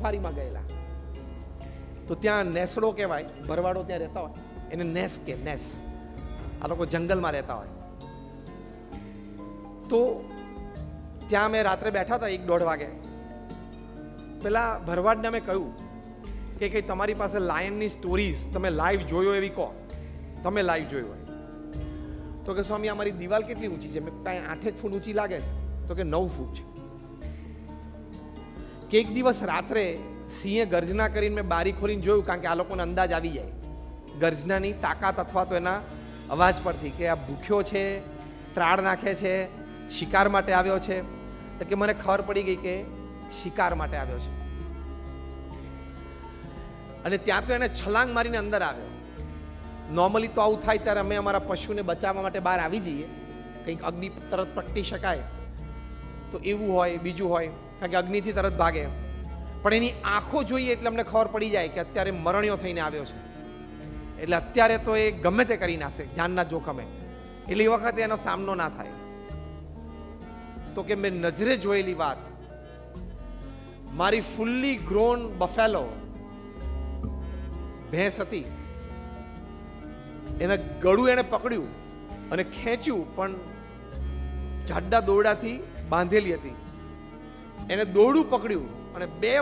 સફારીમાં ગયેલા, તો ત્યાં નેસડો કહેવાય, ભરવાડો ત્યાં રહેતા હોય, એને નેસ કે નેસ. આ લોકો જંગલમાં રહેતા હોય. તો ત્યાં મેં રાત્રે બેઠા હતા 1-1:30 વાગે. પેલા ભરવાડને મેં કહ્યું કે કઈ તમારી પાસે લાયનની સ્ટોરીઝ તમે લાઈવ જોયો એવી કહો, તમે લાઈવ જોયું હોય. તો કે સ્વામી અમારી દિવાલ કેટલી ઊંચી છે? મેં કાંઈ 8 ફૂટ ઊંચી લાગે છે? તો કે 9 ફૂટ છે. કે એક દિવસ રાત્રે સિંહે ગર્જના કરીને મેં બારી ખોલીને જોયું, કારણ કે આ લોકોને અંદાજ આવી જાય ગર્જનાની તાકાત અથવા તો એના અવાજ પરથી કે આ ભૂખ્યો છે, ત્રાડ નાખે છે, શિકાર માટે આવ્યો છે. તો કે મને ખબર પડી ગઈ કે શિકાર માટે આવ્યો છે. અને ત્યાં તો એને છલાંગ મારીને અંદર આવ્યો. નોર્મલી તો આવું થાય ત્યારે અમે અમારા પશુને બચાવવા માટે બહાર આવી જઈએ, કંઈક અગ્નિ તરત પ્રગટી શકાય તો એવું હોય, બીજું હોય, કારણ કે અગ્નિથી તરત ભાગે. પણ એની આંખો જોઈએ એટલે અમને ખબર પડી જાય કે અત્યારે મરણ્યો થઈને આવ્યો છે, એટલે અત્યારે તો એ ગમે તે કરી નાખશે જાનના જોખમે, એટલે એ વખતે એનો સામનો ના થાય. તો કે મેં નજરે જોયેલી વાત, મારી ફુલ્લી ગ્રોન બફેલો ભેંસ હતી, એના ગળું એને પકડ્યું અને ખેંચ્યું, પણ જાડા દોરડાથી બાંધેલી હતી. એને દોરડું પકડ્યું અને 2